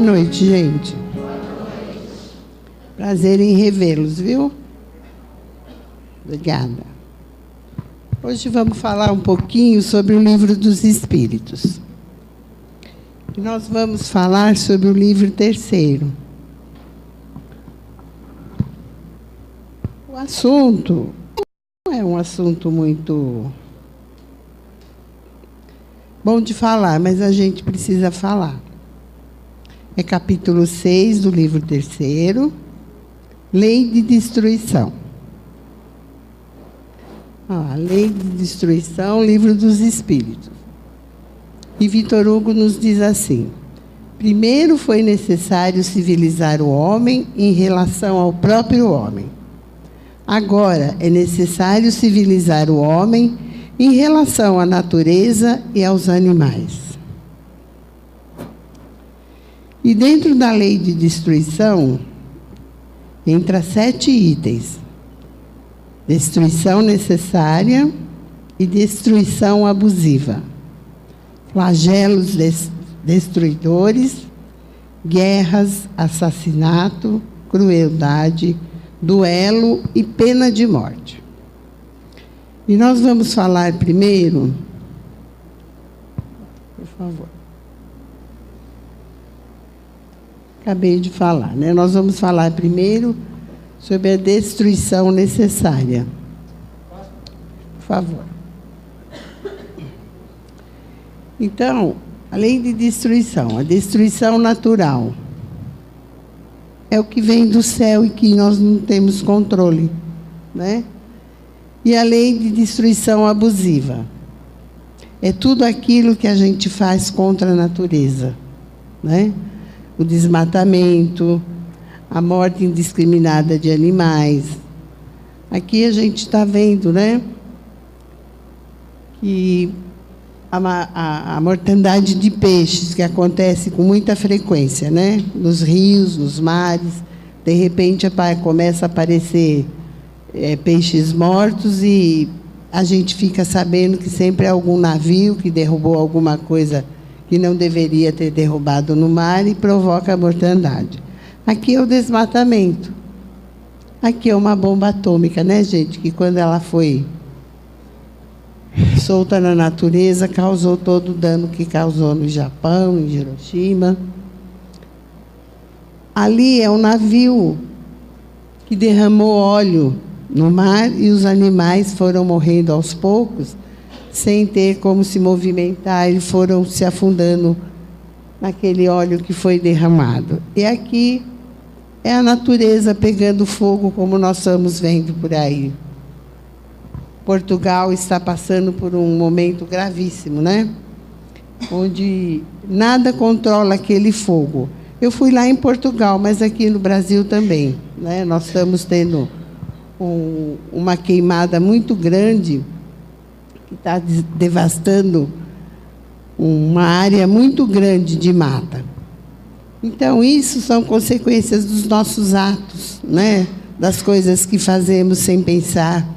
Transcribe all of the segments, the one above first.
Boa noite, gente. Prazer em revê-los, viu? Obrigada. Hoje vamos falar um pouquinho sobre o Livro dos Espíritos. E nós vamos falar sobre o livro terceiro. O assunto não é um assunto muito bom de falar, mas a gente precisa falar. É capítulo 6 do livro terceiro, Lei de Destruição. Lei de Destruição, Livro dos Espíritos. E Vitor Hugo nos diz assim: primeiro foi necessário civilizar o homem em relação ao próprio homem. Agora é necessário civilizar o homem em relação à natureza e aos animais. E dentro da lei de destruição, entra 7 itens: destruição necessária e destruição abusiva, flagelos destruidores, guerras, assassinato, crueldade, duelo e pena de morte. E nós vamos falar primeiro, por favor. Acabei de falar, né? Nós vamos falar primeiro sobre a destruição necessária. Por favor. Então, a lei de destruição, a destruição natural, é o que vem do céu e que nós não temos controle, né? E a lei de destruição abusiva é tudo aquilo que a gente faz contra a natureza, né? O desmatamento, a morte indiscriminada de animais. Aqui a gente está vendo, né, que a mortandade de peixes, que acontece com muita frequência, né, nos rios, nos mares. De repente começa a aparecer peixes mortos e a gente fica sabendo que sempre é algum navio que derrubou alguma coisa que não deveria ter derrubado no mar e provoca a mortandade. Aqui é o desmatamento. Aqui é uma bomba atômica, né, gente? Que quando ela foi solta na natureza, causou todo o dano que causou no Japão, em Hiroshima. Ali é um navio que derramou óleo no mar e os animais foram morrendo aos poucos, sem ter como se movimentar, e foram se afundando naquele óleo que foi derramado. E aqui é a natureza pegando fogo, como nós estamos vendo por aí. Portugal está passando por um momento gravíssimo, né? Onde nada controla aquele fogo. Eu fui lá em Portugal, mas aqui no Brasil também, né? Nós estamos tendo uma queimada muito grande, que está devastando uma área muito grande de mata. Então, isso são consequências dos nossos atos, né? Das coisas que fazemos sem pensar,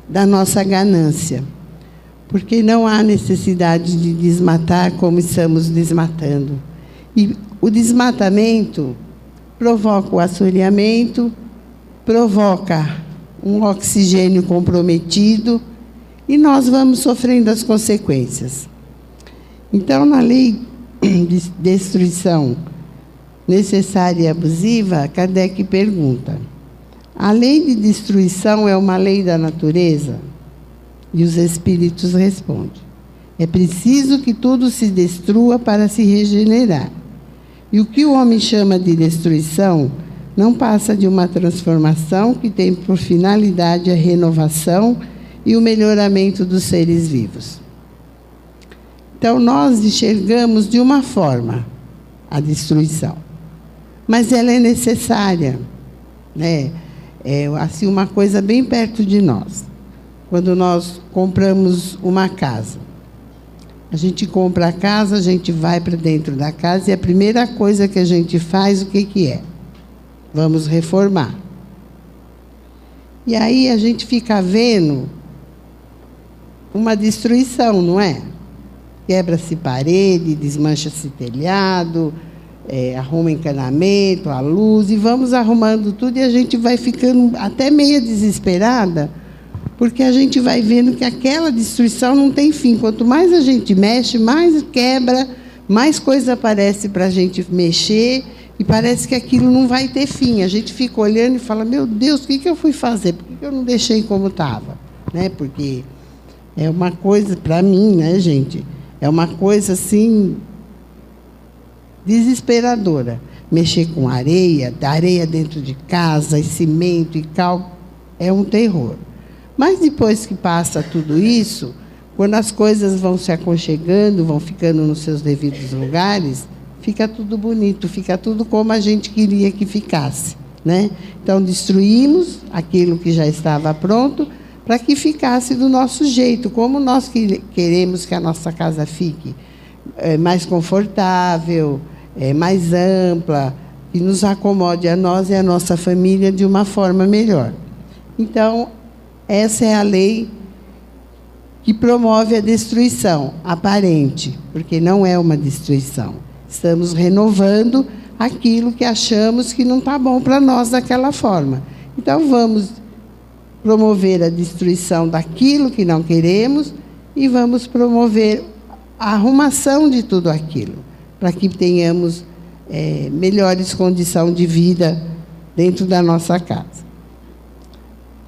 da nossa ganância. Porque não há necessidade de desmatar como estamos desmatando. E o desmatamento provoca o assoreamento, provoca um oxigênio comprometido, e nós vamos sofrendo as consequências. Então, na lei de destruição necessária e abusiva, Kardec pergunta: a lei de destruição é uma lei da natureza? E os espíritos respondem: é preciso que tudo se destrua para se regenerar. E o que o homem chama de destruição não passa de uma transformação que tem por finalidade a renovação e o melhoramento dos seres vivos. Então, nós enxergamos de uma forma a destruição, mas ela é necessária, né? É assim, uma coisa bem perto de nós. Quando nós compramos uma casa, a gente compra a casa, a gente vai para dentro da casa e a primeira coisa que a gente faz, o que é? Vamos reformar. E aí a gente fica vendo uma destruição, não é? Quebra-se parede, desmancha-se telhado, arruma encanamento, a luz, e vamos arrumando tudo, e a gente vai ficando até meio desesperada, porque a gente vai vendo que aquela destruição não tem fim. Quanto mais a gente mexe, mais quebra, mais coisa aparece para a gente mexer, e parece que aquilo não vai ter fim. A gente fica olhando e fala, meu Deus, o que eu fui fazer? Por que eu não deixei como estava? Né? Porque é uma coisa, para mim, né, gente, é uma coisa assim desesperadora. Mexer com areia dentro de casa, e cimento e cal, é um terror. Mas depois que passa tudo isso, quando as coisas vão se aconchegando, vão ficando nos seus devidos lugares, fica tudo bonito, fica tudo como a gente queria que ficasse, né? Então, destruímos aquilo que já estava pronto para que ficasse do nosso jeito, como nós queremos que a nossa casa fique mais confortável, mais ampla, que nos acomode a nós e a nossa família de uma forma melhor. Então, essa é a lei que promove a destruição aparente, porque não é uma destruição. Estamos renovando aquilo que achamos que não está bom para nós daquela forma. Então, vamos promover a destruição daquilo que não queremos e vamos promover a arrumação de tudo aquilo, para que tenhamos melhores condições de vida dentro da nossa casa.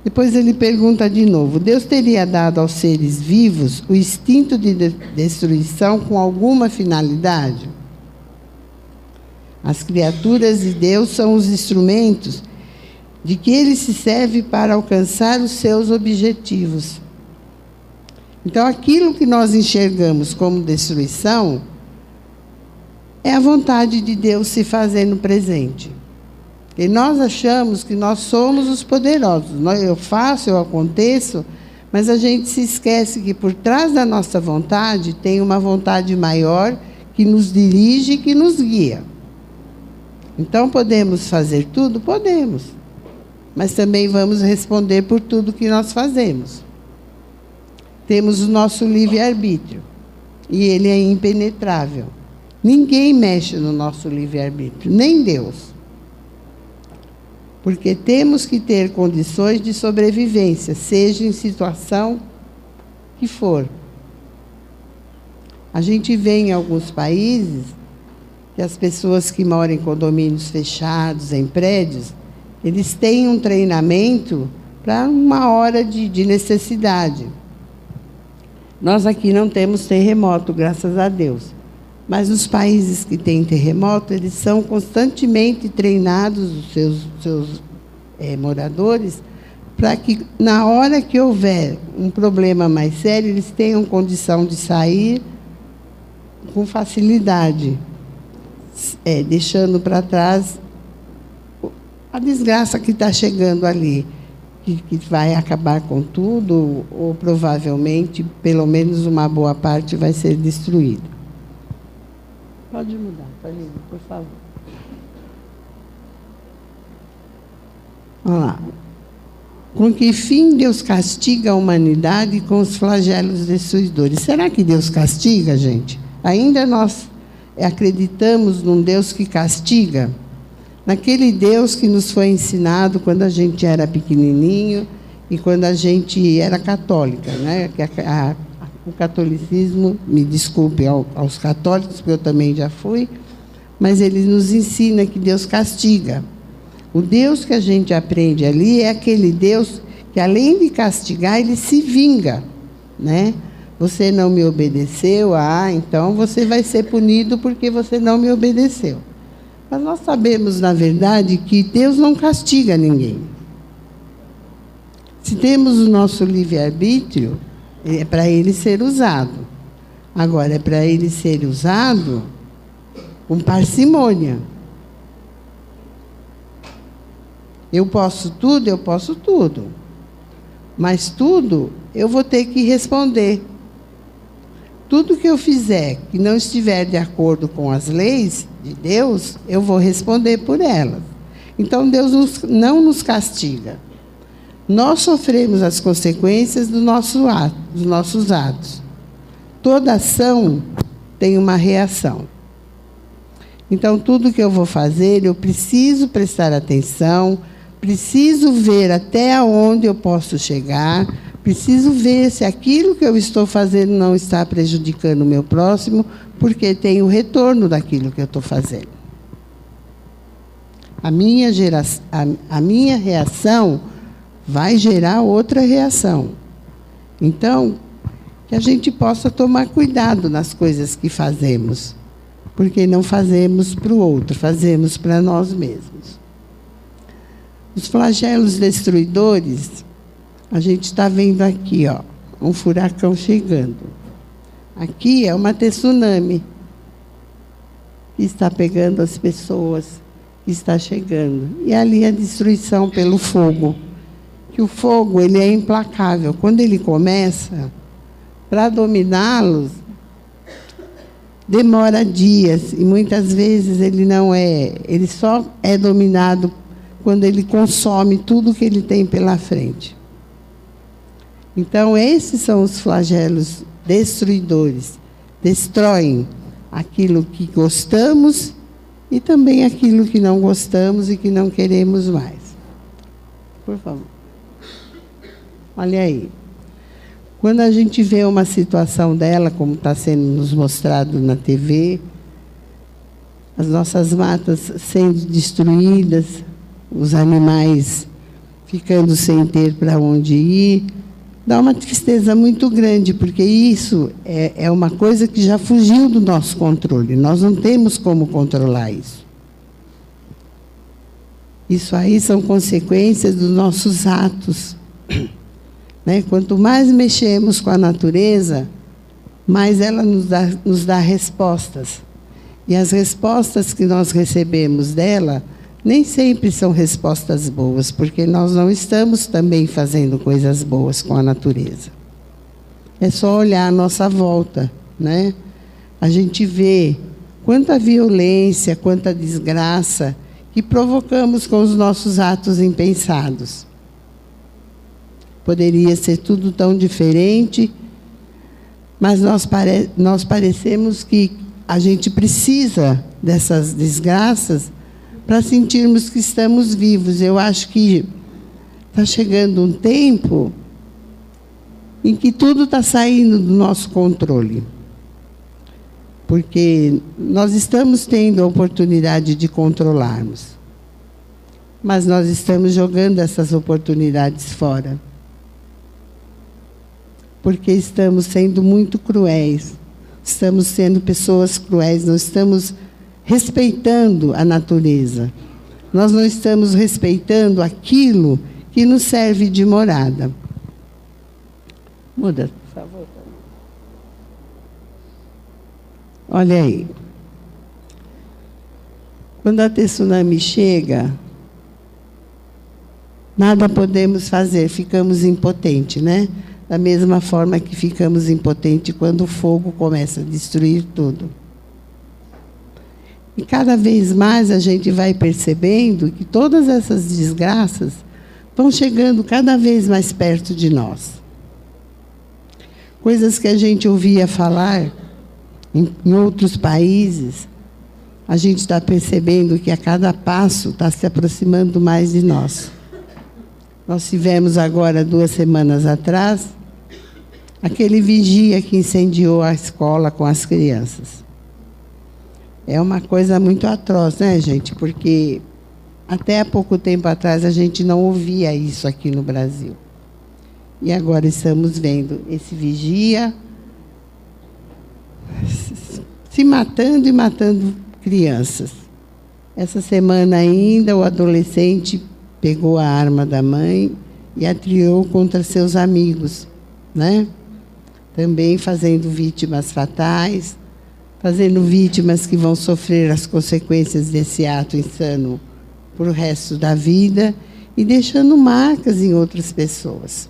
Depois ele pergunta de novo, Deus teria dado aos seres vivos o instinto de destruição com alguma finalidade? As criaturas de Deus são os instrumentos de que ele se serve para alcançar os seus objetivos. Então, aquilo que nós enxergamos como destruição é a vontade de Deus se fazendo presente. E nós achamos que nós somos os poderosos. Eu faço, eu aconteço, mas a gente se esquece que por trás da nossa vontade tem uma vontade maior que nos dirige e que nos guia. Então, podemos fazer tudo? Podemos. Mas também vamos responder por tudo que nós fazemos. Temos o nosso livre-arbítrio, e ele é impenetrável. Ninguém mexe no nosso livre-arbítrio, nem Deus. Porque temos que ter condições de sobrevivência, seja em situação que for. A gente vê em alguns países que as pessoas que moram em condomínios fechados, em prédios, eles têm um treinamento para uma hora de necessidade. Nós aqui não temos terremoto, graças a Deus. Mas nos países que têm terremoto, eles são constantemente treinados, os seus moradores, para que, na hora que houver um problema mais sério, eles tenham condição de sair com facilidade, deixando para trás a desgraça que está chegando ali, que vai acabar com tudo, ou provavelmente, pelo menos uma boa parte vai ser destruída. Pode mudar, Paulinho, por favor. Vamos lá. Com que fim Deus castiga a humanidade com os flagelos destruidores? Será que Deus castiga, gente? Ainda nós acreditamos num Deus que castiga? Naquele Deus que nos foi ensinado quando a gente era pequenininho e quando a gente era católica, né? O catolicismo, me desculpe aos católicos, porque eu também já fui, mas ele nos ensina que Deus castiga. O Deus que a gente aprende ali é aquele Deus que, além de castigar, ele se vinga, né? Você não me obedeceu, então você vai ser punido porque você não me obedeceu. Mas nós sabemos, na verdade, que Deus não castiga ninguém. Se temos o nosso livre-arbítrio, é para ele ser usado. Agora, é para ele ser usado com parcimônia. Eu posso tudo. Mas tudo eu vou ter que responder. Tudo que eu fizer que não estiver de acordo com as leis de Deus, eu vou responder por elas. Então, Deus não nos castiga. Nós sofremos as consequências dos nossos atos. Toda ação tem uma reação. Então, tudo que eu vou fazer, eu preciso prestar atenção, preciso ver até onde eu posso chegar, preciso ver se aquilo que eu estou fazendo não está prejudicando o meu próximo, porque tem o retorno daquilo que eu estou fazendo. A minha reação vai gerar outra reação. Então, que a gente possa tomar cuidado nas coisas que fazemos, porque não fazemos para o outro, fazemos para nós mesmos. Os flagelos destruidores, a gente está vendo aqui, ó, um furacão chegando. Aqui é uma tsunami que está pegando as pessoas, que está chegando. E ali a destruição pelo fogo. Que o fogo, ele é implacável. Quando ele começa, para dominá-los, demora dias. E muitas vezes ele não é. Ele só é dominado quando ele consome tudo que ele tem pela frente. Então, esses são os flagelos destruidores. Destroem aquilo que gostamos e também aquilo que não gostamos e que não queremos mais. Por favor. Olha aí. Quando a gente vê uma situação dela, como está sendo nos mostrado na TV, as nossas matas sendo destruídas, os animais ficando sem ter para onde ir, dá uma tristeza muito grande, porque isso é uma coisa que já fugiu do nosso controle. Nós não temos como controlar isso. Isso aí são consequências dos nossos atos. Né? Quanto mais mexemos com a natureza, mais ela nos dá respostas. E as respostas que nós recebemos dela nem sempre são respostas boas, porque nós não estamos também fazendo coisas boas com a natureza. É só olhar à nossa volta, né? A gente vê quanta violência, quanta desgraça que provocamos com os nossos atos impensados. Poderia ser tudo tão diferente, mas nós parecemos que a gente precisa dessas desgraças para sentirmos que estamos vivos. Eu acho que está chegando um tempo em que tudo está saindo do nosso controle. Porque nós estamos tendo a oportunidade de controlarmos, mas nós estamos jogando essas oportunidades fora. Porque estamos sendo muito cruéis, estamos sendo pessoas cruéis, não estamos respeitando a natureza. Nós não estamos respeitando aquilo que nos serve de morada. Muda, por favor. Olha aí. Quando a tsunami chega, nada podemos fazer, ficamos impotentes, né? Da mesma forma que ficamos impotentes quando o fogo começa a destruir tudo. E cada vez mais a gente vai percebendo que todas essas desgraças vão chegando cada vez mais perto de nós. Coisas que a gente ouvia falar em outros países, a gente está percebendo que a cada passo está se aproximando mais de nós. Nós tivemos agora, 2 semanas atrás, aquele vigia que incendiou a escola com as crianças. É uma coisa muito atroz, né, gente? Porque até há pouco tempo atrás a gente não ouvia isso aqui no Brasil. E agora estamos vendo esse vigia se matando e matando crianças. Essa semana ainda o adolescente pegou a arma da mãe e atirou contra seus amigos, né? Também fazendo vítimas fatais, fazendo vítimas que vão sofrer as consequências desse ato insano por o resto da vida e deixando marcas em outras pessoas.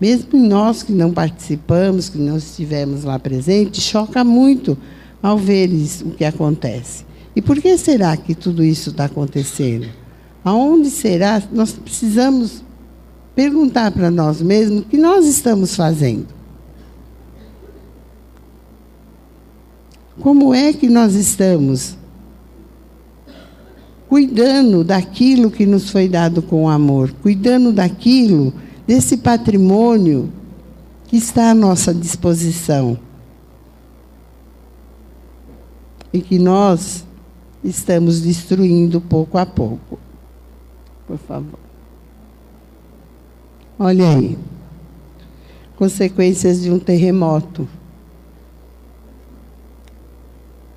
Mesmo em nós que não participamos, que não estivemos lá presentes, choca muito ao ver isso, o que acontece. E por que será que tudo isso está acontecendo? Aonde será? Nós precisamos perguntar para nós mesmos o que nós estamos fazendo. Como é que nós estamos cuidando daquilo que nos foi dado com amor, cuidando daquilo, desse patrimônio que está à nossa disposição e que nós estamos destruindo pouco a pouco. Por favor. Olha aí. Consequências de um terremoto.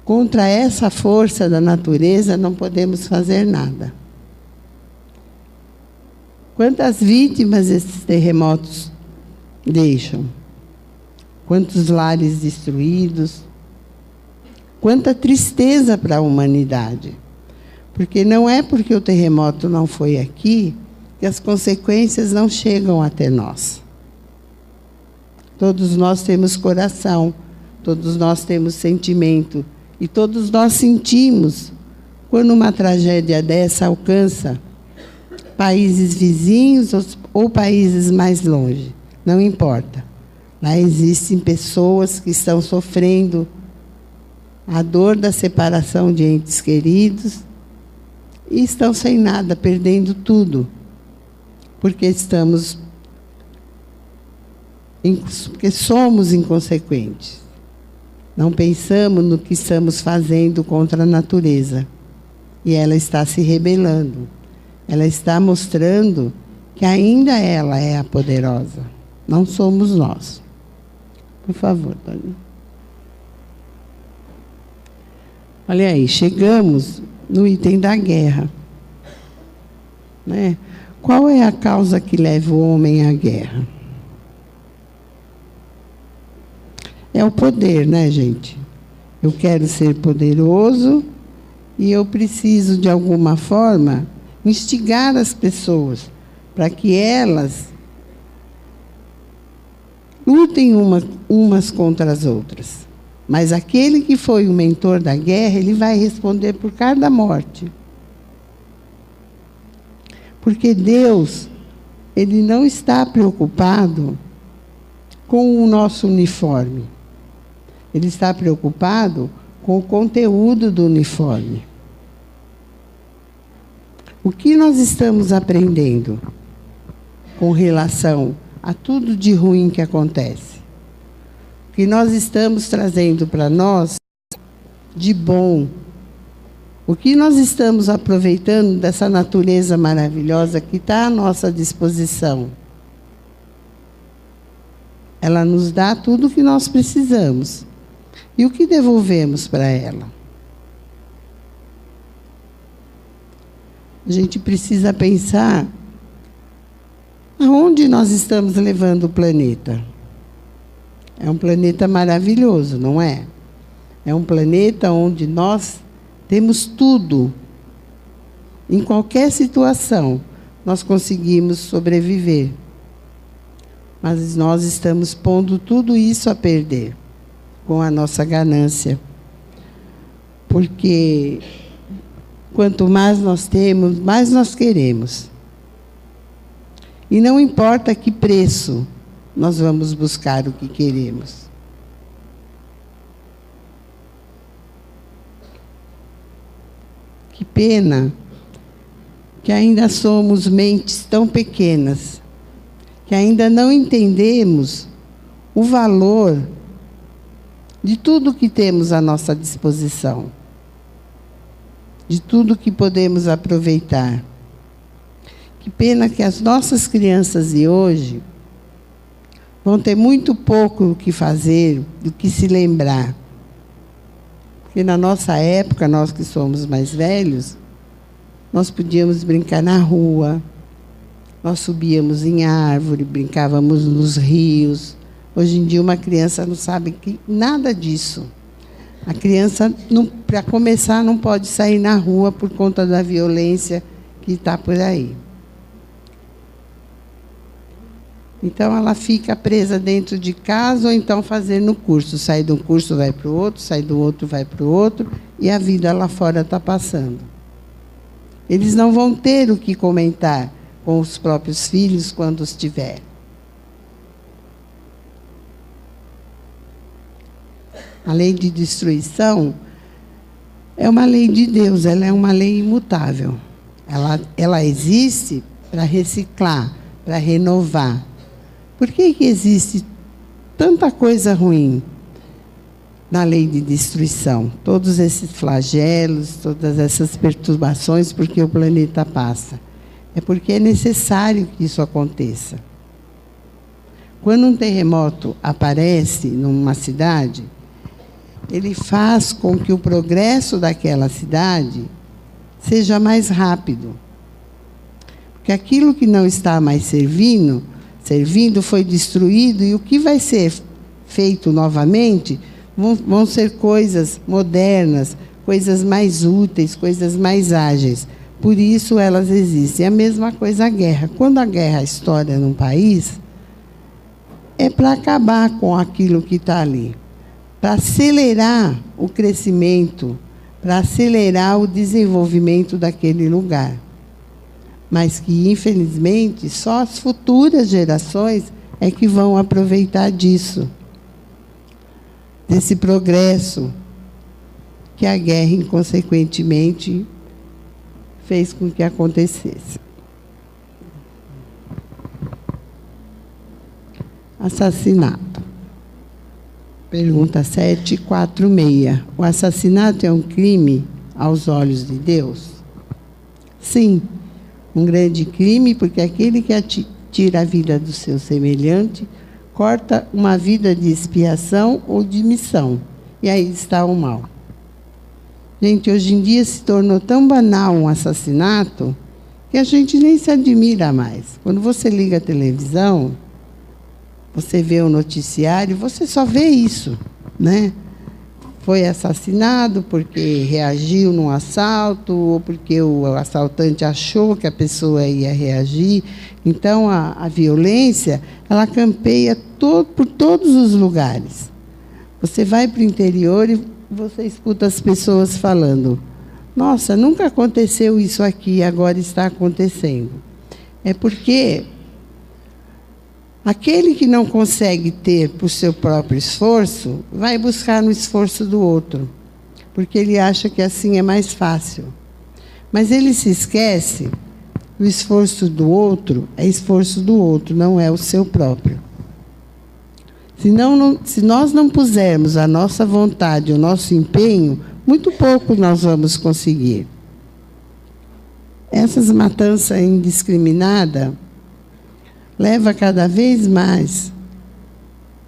Contra essa força da natureza não podemos fazer nada. Quantas vítimas esses terremotos deixam? Quantos lares destruídos? Quanta tristeza para a humanidade. Porque não é porque o terremoto não foi aqui que as consequências não chegam até nós. Todos nós temos coração, todos nós temos sentimento, e todos nós sentimos quando uma tragédia dessa alcança países vizinhos ou países mais longe. Não importa. Lá existem pessoas que estão sofrendo a dor da separação de entes queridos e estão sem nada, perdendo tudo, porque somos inconsequentes. Não pensamos no que estamos fazendo contra a natureza. E ela está se rebelando. Ela está mostrando que ainda ela é a poderosa. Não somos nós. Por favor, Tony. Olha aí, chegamos no item da guerra. Né? Qual é a causa que leva o homem à guerra? É o poder, né, gente? Eu quero ser poderoso e eu preciso, de alguma forma, instigar as pessoas para que elas lutem umas contra as outras. Mas aquele que foi o mentor da guerra, ele vai responder por cada morte. Porque Deus, ele não está preocupado com o nosso uniforme. Ele está preocupado com o conteúdo do uniforme. O que nós estamos aprendendo com relação a tudo de ruim que acontece? O que nós estamos trazendo para nós de bom? O que nós estamos aproveitando dessa natureza maravilhosa que está à nossa disposição? Ela nos dá tudo o que nós precisamos. E o que devolvemos para ela? A gente precisa pensar aonde nós estamos levando o planeta. É um planeta maravilhoso, não é? É um planeta onde nós temos tudo. Em qualquer situação, nós conseguimos sobreviver. Mas nós estamos pondo tudo isso a perder com a nossa ganância. Porque quanto mais nós temos, mais nós queremos. E não importa que preço nós vamos buscar o que queremos. Que pena que ainda somos mentes tão pequenas, que ainda não entendemos o valor de tudo que temos à nossa disposição, de tudo que podemos aproveitar. Que pena que as nossas crianças de hoje vão ter muito pouco o que fazer, do que se lembrar. Porque na nossa época, nós que somos mais velhos, nós podíamos brincar na rua, nós subíamos em árvore, brincávamos nos rios. Hoje em dia, uma criança não sabe nada disso. A criança, para começar, não pode sair na rua por conta da violência que está por aí. Então, ela fica presa dentro de casa ou então fazendo curso. Sai de um curso, vai para o outro, sai do outro, vai para o outro, e a vida lá fora está passando. Eles não vão ter o que comentar com os próprios filhos quando os tiver. A lei de destruição é uma lei de Deus, ela é uma lei imutável. Ela existe para reciclar, para renovar. Por que existe tanta coisa ruim na lei de destruição? Todos esses flagelos, todas essas perturbações, porque o planeta passa. É porque é necessário que isso aconteça. Quando um terremoto aparece numa cidade, ele faz com que o progresso daquela cidade seja mais rápido. Porque aquilo que não está mais servindo foi destruído, e o que vai ser feito novamente vão ser coisas modernas, coisas mais úteis, coisas mais ágeis. Por isso elas existem. É a mesma coisa a guerra. Quando a guerra estoura num país, é para acabar com aquilo que está ali, para acelerar o crescimento, para acelerar o desenvolvimento daquele lugar. Mas que, infelizmente, só as futuras gerações é que vão aproveitar disso, desse progresso que a guerra, inconsequentemente, fez com que acontecesse. Assassinato. Pergunta 746. O assassinato é um crime aos olhos de Deus? Sim, um grande crime, porque aquele que tira a vida do seu semelhante corta uma vida de expiação ou de missão. E aí está o mal. Gente, hoje em dia se tornou tão banal um assassinato que a gente nem se admira mais. Quando você liga a televisão, você vê o noticiário, você só vê isso, né? Foi assassinado porque reagiu num assalto, ou porque o assaltante achou que a pessoa ia reagir. Então, a violência, ela campeia por todos os lugares. Você vai para o interior e você escuta as pessoas falando: nossa, nunca aconteceu isso aqui, agora está acontecendo. É porque aquele que não consegue ter por seu próprio esforço, vai buscar no esforço do outro, porque ele acha que assim é mais fácil. Mas ele se esquece, o esforço do outro é esforço do outro, não é o seu próprio. Se nós não pusermos a nossa vontade, o nosso empenho, muito pouco nós vamos conseguir. Essas matanças indiscriminadas leva cada vez mais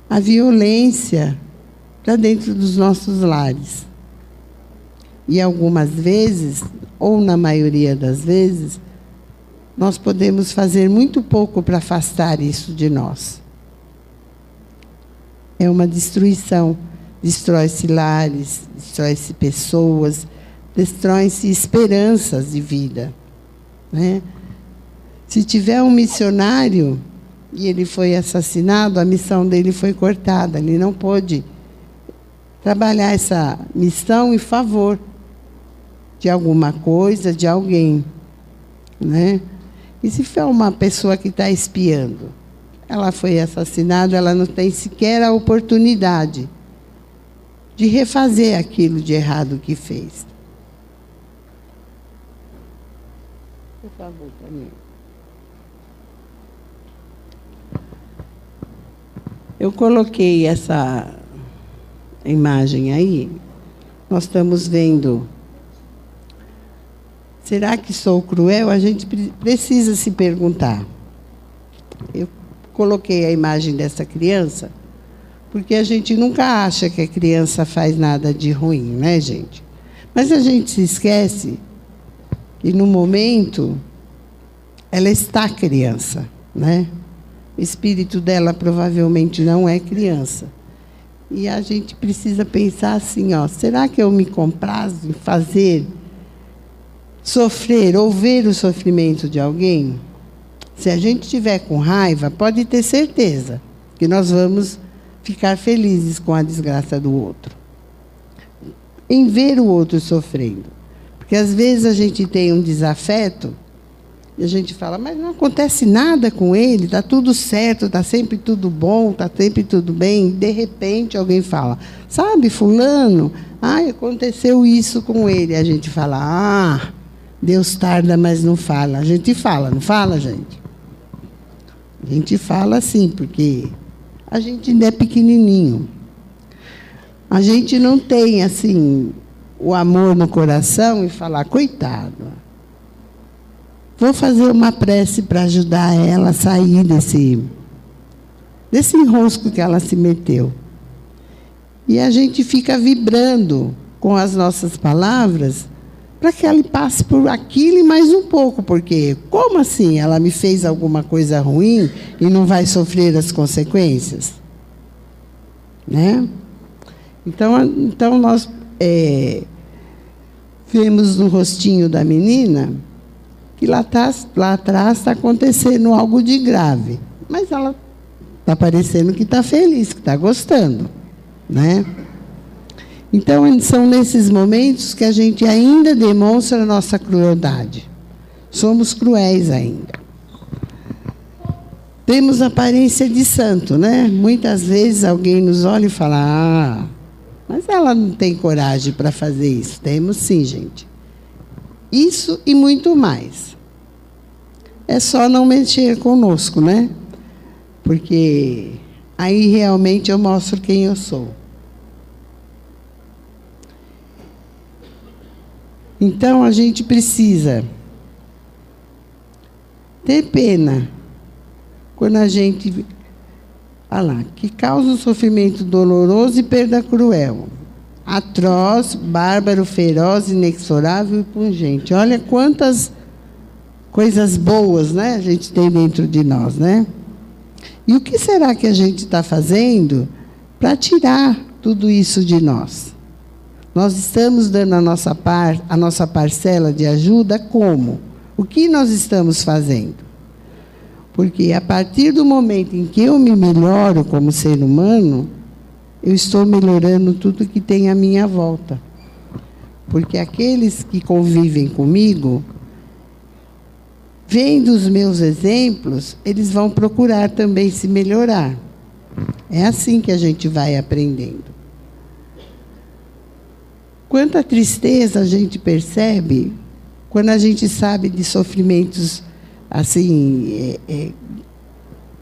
a violência para dentro dos nossos lares. E algumas vezes, ou na maioria das vezes, nós podemos fazer muito pouco para afastar isso de nós. É uma destruição. Destrói-se lares, destrói-se pessoas, destrói-se esperanças de vida, né? Se tiver um missionário e ele foi assassinado, a missão dele foi cortada. Ele não pôde trabalhar essa missão em favor de alguma coisa, de alguém, né? E se for uma pessoa que está espiando, ela foi assassinada, ela não tem sequer a oportunidade de refazer aquilo de errado que fez. Por favor, Camila. Eu coloquei essa imagem aí. Nós estamos vendo. Será que sou cruel? A gente precisa se perguntar. Eu coloquei a imagem dessa criança, porque a gente nunca acha que a criança faz nada de ruim, né, gente? Mas a gente se esquece que, no momento, ela está criança, né? O espírito dela provavelmente não é criança. E a gente precisa pensar assim, ó, será que eu me comprazo em fazer sofrer ou ver o sofrimento de alguém? Se a gente estiver com raiva, pode ter certeza que nós vamos ficar felizes com a desgraça do outro, em ver o outro sofrendo. Porque às vezes a gente tem um desafeto E a gente fala, mas não acontece nada com ele, está tudo certo, está sempre tudo bom, está sempre tudo bem. De repente, alguém fala, sabe, fulano, aconteceu isso com ele. A gente fala, Deus tarda, mas não fala. A gente fala, não fala, gente? A gente fala assim, porque a gente ainda é pequenininho. A gente não tem, assim, o amor no coração e falar, coitado, vou fazer uma prece para ajudar ela a sair desse enrosco que ela se meteu. E a gente fica vibrando com as nossas palavras para que ela passe por aquilo e mais um pouco, porque como assim ela me fez alguma coisa ruim e não vai sofrer as consequências? Né? Então nós vemos no rostinho da menina que lá atrás está acontecendo algo de grave, mas ela está parecendo que está feliz, que está gostando, né? Então, são nesses momentos que a gente ainda demonstra a nossa crueldade. Somos cruéis ainda. Temos aparência de santo, né? Muitas vezes alguém nos olha e fala, mas ela não tem coragem para fazer isso. Temos sim, gente. Isso e muito mais. É só não mexer conosco, né? Porque aí realmente eu mostro quem eu sou. Então, a gente precisa ter pena quando a gente... que causa um sofrimento doloroso e perda cruel, atroz, bárbaro, feroz, inexorável e pungente. Olha quantas coisas boas, né, a gente tem dentro de nós, né? E o que será que a gente está fazendo para tirar tudo isso de nós? Nós estamos dando a nossa parcela de ajuda como? O que nós estamos fazendo? Porque a partir do momento em que eu me melhoro como ser humano, eu estou melhorando tudo que tem à minha volta. Porque aqueles que convivem comigo, vendo os meus exemplos, eles vão procurar também se melhorar. É assim que a gente vai aprendendo. Quanta tristeza a gente percebe quando a gente sabe de sofrimentos, assim,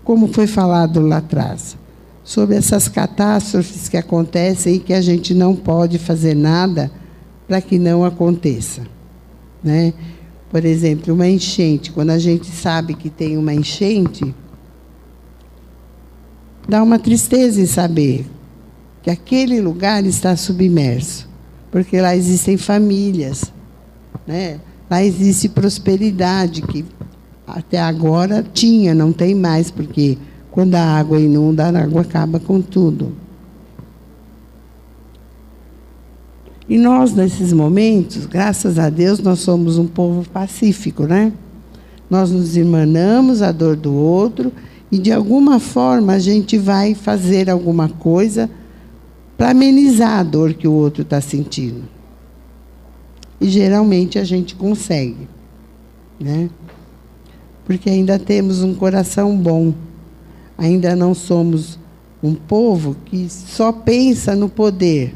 como foi falado lá atrás, sobre essas catástrofes que acontecem e que a gente não pode fazer nada para que não aconteça, né? Por exemplo, uma enchente. Quando a gente sabe que tem uma enchente, dá uma tristeza em saber que aquele lugar está submerso. Porque lá existem famílias, né? Lá existe prosperidade, que até agora tinha, não tem mais, porque quando a água inunda, a água acaba com tudo. E nós, nesses momentos, graças a Deus, nós somos um povo pacífico, né? Nós nos irmanamos a dor do outro e, de alguma forma, a gente vai fazer alguma coisa para amenizar a dor que o outro está sentindo. E, geralmente, a gente consegue, né? Porque ainda temos um coração bom. Ainda não somos um povo que só pensa no poder.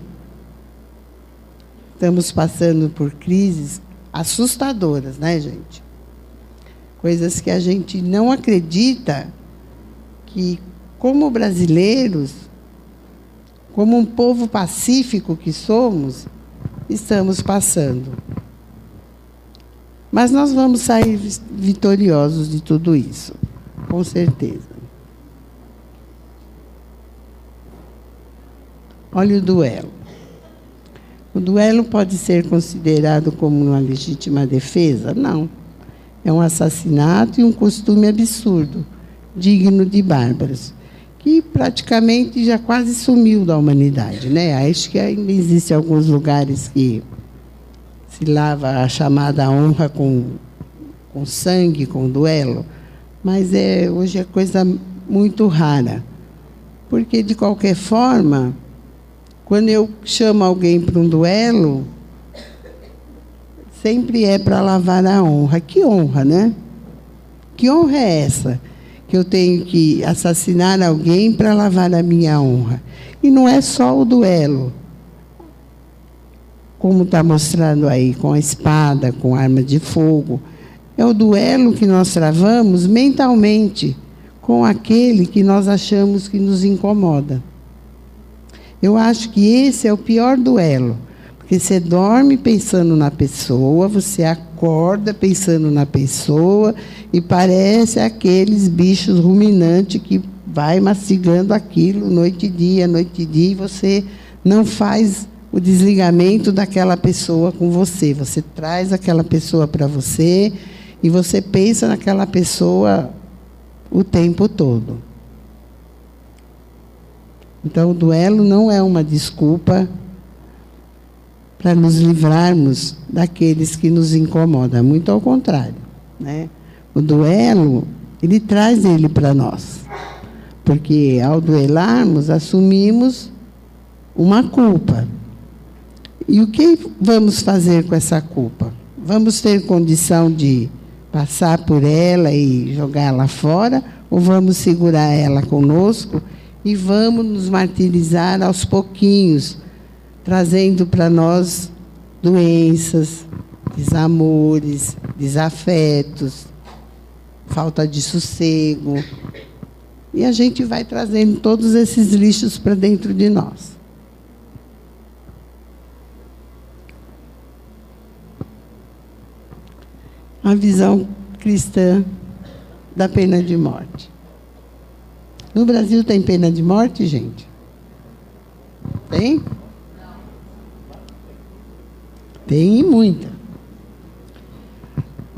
Estamos passando por crises assustadoras, né, gente? Coisas que a gente não acredita que, como brasileiros, como um povo pacífico que somos, estamos passando. Mas nós vamos sair vitoriosos de tudo isso, com certeza. Olha o duelo. O duelo pode ser considerado como uma legítima defesa? Não. É um assassinato e um costume absurdo, digno de bárbaros, que praticamente já quase sumiu da humanidade, né? Acho que ainda existem alguns lugares que se lava a chamada honra com sangue, com duelo, mas hoje é coisa muito rara. Porque, de qualquer forma, quando eu chamo alguém para um duelo, sempre é para lavar a honra. Que honra, né? Que honra é essa? Que eu tenho que assassinar alguém para lavar a minha honra. E não é só o duelo, como está mostrando aí, com a espada, com arma de fogo. É o duelo que nós travamos mentalmente com aquele que nós achamos que nos incomoda. Eu acho que esse é o pior duelo, porque você dorme pensando na pessoa, você acorda pensando na pessoa e parece aqueles bichos ruminantes que vai mastigando aquilo noite e dia, e você não faz o desligamento daquela pessoa com você. Você traz aquela pessoa para você e você pensa naquela pessoa o tempo todo. Então, o duelo não é uma desculpa para nos livrarmos daqueles que nos incomodam. Muito ao contrário, né? O duelo, ele traz ele para nós. Porque, ao duelarmos, assumimos uma culpa. E o que vamos fazer com essa culpa? Vamos ter condição de passar por ela e jogar ela fora? Ou vamos segurar ela conosco e vamos nos martirizar aos pouquinhos, trazendo para nós doenças, desamores, desafetos, falta de sossego. E a gente vai trazendo todos esses lixos para dentro de nós. A visão cristã da pena de morte. No Brasil tem pena de morte, gente? Tem? Tem e muita.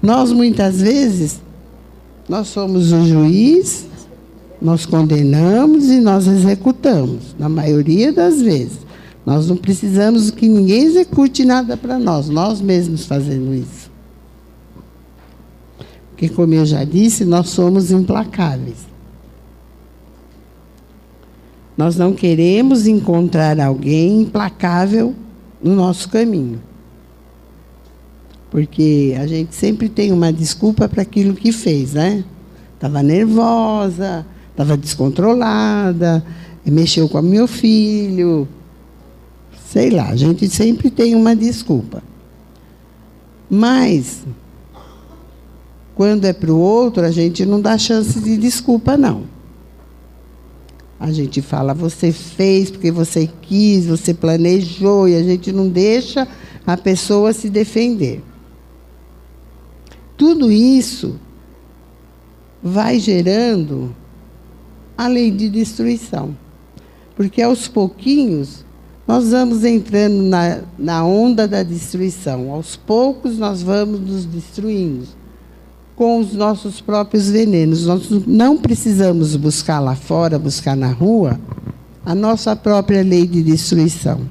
Nós, muitas vezes, nós somos o juiz, nós condenamos e nós executamos, na maioria das vezes. Nós não precisamos que ninguém execute nada para nós mesmos fazendo isso. Porque, como eu já disse, nós somos implacáveis. Nós não queremos encontrar alguém implacável no nosso caminho. Porque a gente sempre tem uma desculpa para aquilo que fez, né? Estava nervosa, estava descontrolada, mexeu com o meu filho. Sei lá, a gente sempre tem uma desculpa. Mas, quando é para o outro, a gente não dá chance de desculpa, não. A gente fala, você fez porque você quis, você planejou, e a gente não deixa a pessoa se defender. Tudo isso vai gerando a lei de destruição. Porque, aos pouquinhos, nós vamos entrando na onda da destruição. Aos poucos, nós vamos nos destruindo com os nossos próprios venenos. Nós não precisamos buscar lá fora, buscar na rua, a nossa própria lei de destruição,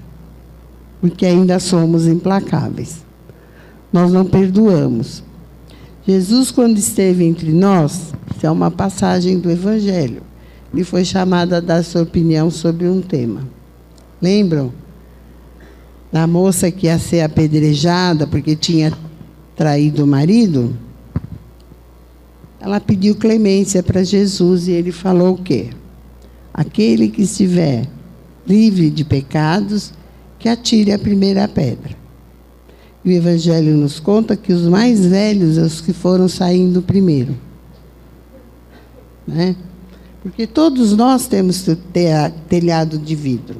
porque ainda somos implacáveis. Nós não perdoamos. Jesus, quando esteve entre nós, isso é uma passagem do Evangelho, ele foi chamado a dar sua opinião sobre um tema. Lembram? Da moça que ia ser apedrejada porque tinha traído o marido? Ela pediu clemência para Jesus e ele falou o quê? Aquele que estiver livre de pecados, que atire a primeira pedra. E o Evangelho nos conta que os mais velhos são os que foram saindo primeiro. Né? Porque todos nós temos telhado de vidro.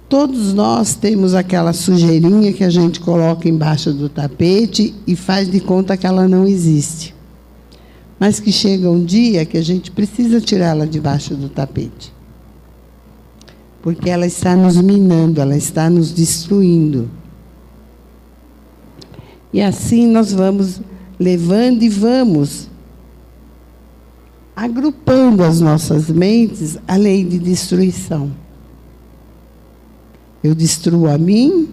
Todos nós temos aquela sujeirinha que a gente coloca embaixo do tapete e faz de conta que ela não existe. Mas que chega um dia que a gente precisa tirá-la debaixo do tapete. Porque ela está nos minando, ela está nos destruindo. E assim nós vamos levando e vamos agrupando as nossas mentes à lei de destruição. Eu destruo a mim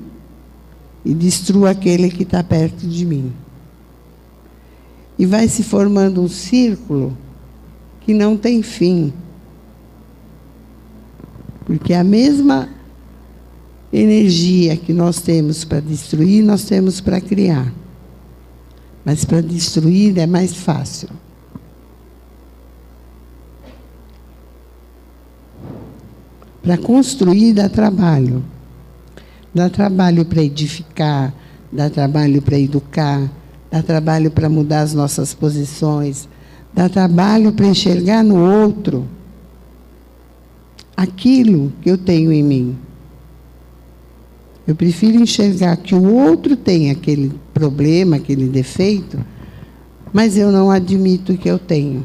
e destruo aquele que está perto de mim. E vai se formando um círculo que não tem fim. Porque a mesma energia que nós temos para destruir, nós temos para criar. Mas para destruir é mais fácil. Para construir dá trabalho. Dá trabalho para edificar, dá trabalho para educar, dá trabalho para mudar as nossas posições, dá trabalho para enxergar no outro aquilo que eu tenho em mim. Eu prefiro enxergar que o outro tem aquele problema, aquele defeito, mas eu não admito que eu tenho.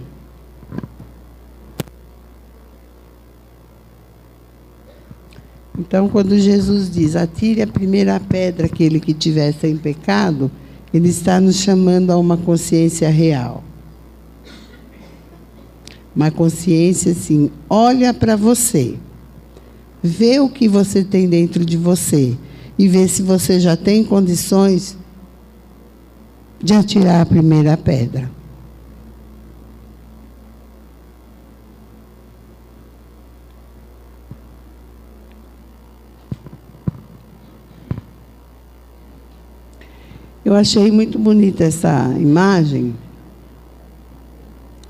Então, quando Jesus diz, atire a primeira pedra aquele que tiver sem pecado, Ele está nos chamando a uma consciência real. Uma consciência assim, olha para você, vê o que você tem dentro de você e vê se você já tem condições de atirar a primeira pedra. Eu achei muito bonita essa imagem,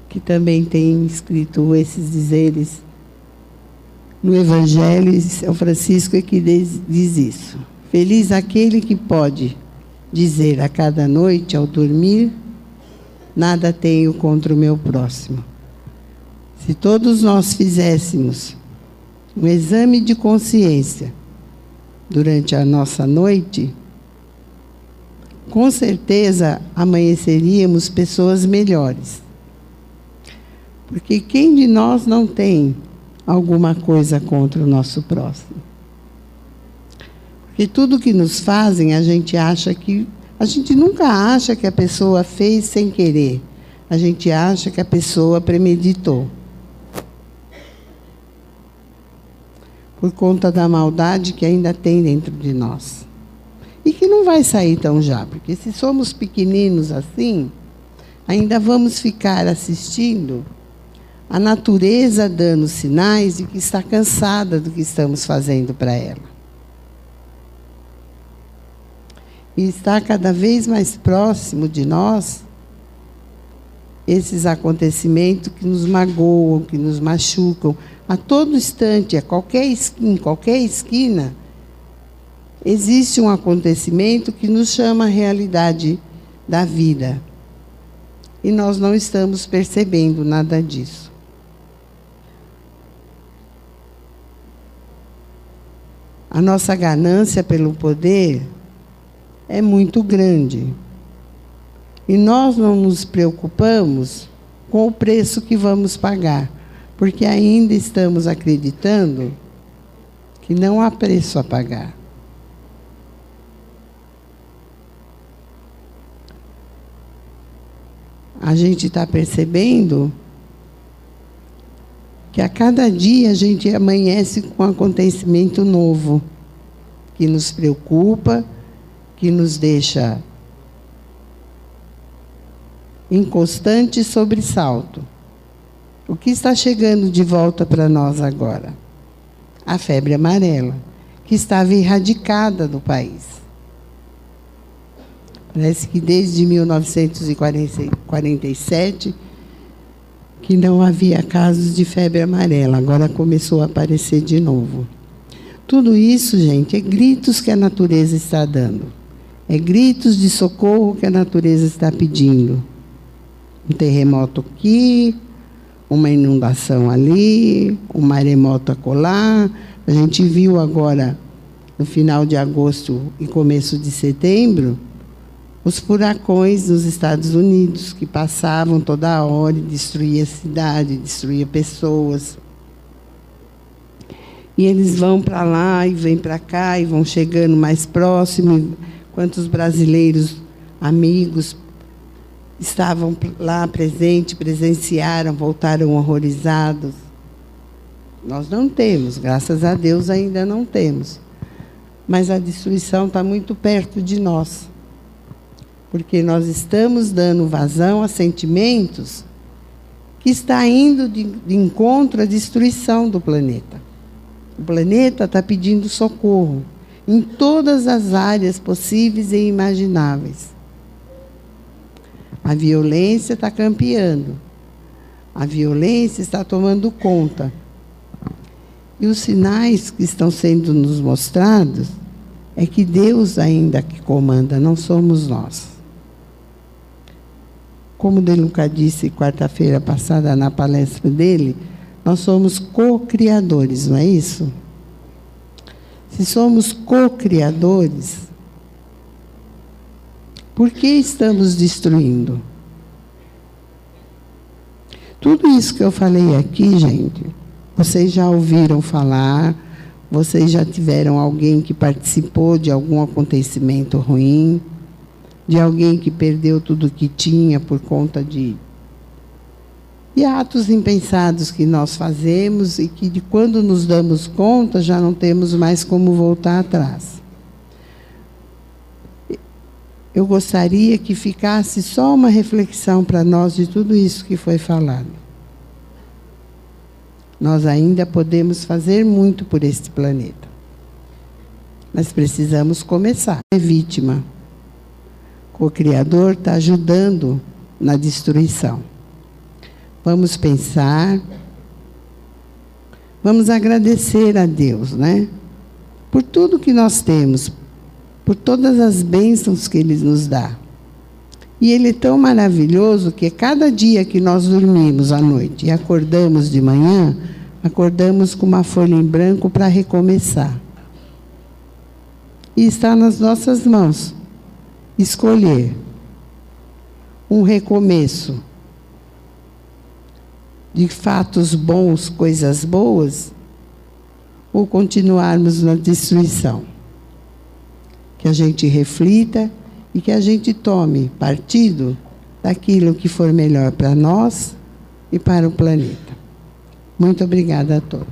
que também tem escrito esses dizeres no Evangelho. São Francisco é que diz isso. Feliz aquele que pode dizer a cada noite, ao dormir, nada tenho contra o meu próximo. Se todos nós fizéssemos um exame de consciência durante a nossa noite, com certeza amanheceríamos pessoas melhores. Porque quem de nós não tem alguma coisa contra o nosso próximo? Porque tudo que nos fazem, a gente nunca acha que a pessoa fez sem querer. A gente acha que a pessoa premeditou. Por conta da maldade que ainda tem dentro de nós. E que não vai sair tão já, porque se somos pequeninos assim, ainda vamos ficar assistindo a natureza dando sinais de que está cansada do que estamos fazendo para ela. E está cada vez mais próximo de nós esses acontecimentos que nos magoam, que nos machucam. A todo instante, em qualquer esquina, existe um acontecimento que nos chama a realidade da vida. E nós não estamos percebendo nada disso. A nossa ganância pelo poder é muito grande. E nós não nos preocupamos com o preço que vamos pagar, porque ainda estamos acreditando que não há preço a pagar. A gente está percebendo que a cada dia a gente amanhece com um acontecimento novo, que nos preocupa, que nos deixa em constante sobressalto. O que está chegando de volta para nós agora? A febre amarela, que estava erradicada do país. Parece que desde 1947 que não havia casos de febre amarela. Agora começou a aparecer de novo. Tudo isso, gente, é gritos que a natureza está dando. É gritos de socorro que a natureza está pedindo. Um terremoto aqui, uma inundação ali, um maremoto acolá. A gente viu agora, no final de agosto e começo de setembro, os furacões nos Estados Unidos, que passavam toda hora e destruíam a cidade, destruíam pessoas. E eles vão para lá e vêm para cá e vão chegando mais próximo. Quantos brasileiros, amigos, estavam lá presentes, presenciaram, voltaram horrorizados. Nós não temos, graças a Deus ainda não temos. Mas a destruição está muito perto de nós. Porque nós estamos dando vazão a sentimentos que está indo de encontro à destruição do planeta. O planeta está pedindo socorro em todas as áreas possíveis e imagináveis. A violência está campeando. A violência está tomando conta. E os sinais que estão sendo nos mostrados é que Deus ainda que comanda, não somos nós. Como o De Luca disse quarta-feira passada na palestra dele, nós somos co-criadores, não é isso? Se somos co-criadores, por que estamos destruindo? Tudo isso que eu falei aqui, gente, vocês já ouviram falar, vocês já tiveram alguém que participou de algum acontecimento ruim, de alguém que perdeu tudo que tinha por conta de atos impensados que nós fazemos e que, de quando nos damos conta, já não temos mais como voltar atrás. Eu gostaria que ficasse só uma reflexão para nós de tudo isso que foi falado. Nós ainda podemos fazer muito por este planeta. Mas precisamos começar. É vítima. O Criador está ajudando na destruição. Vamos pensar. Vamos agradecer a Deus, né? Por tudo que nós temos, por todas as bênçãos que Ele nos dá. E Ele é tão maravilhoso que cada dia que nós dormimos à noite e acordamos de manhã, acordamos com uma folha em branco para recomeçar. E está nas nossas mãos escolher um recomeço de fatos bons, coisas boas, ou continuarmos na destruição. Que a gente reflita e que a gente tome partido daquilo que for melhor para nós e para o planeta. Muito obrigada a todos.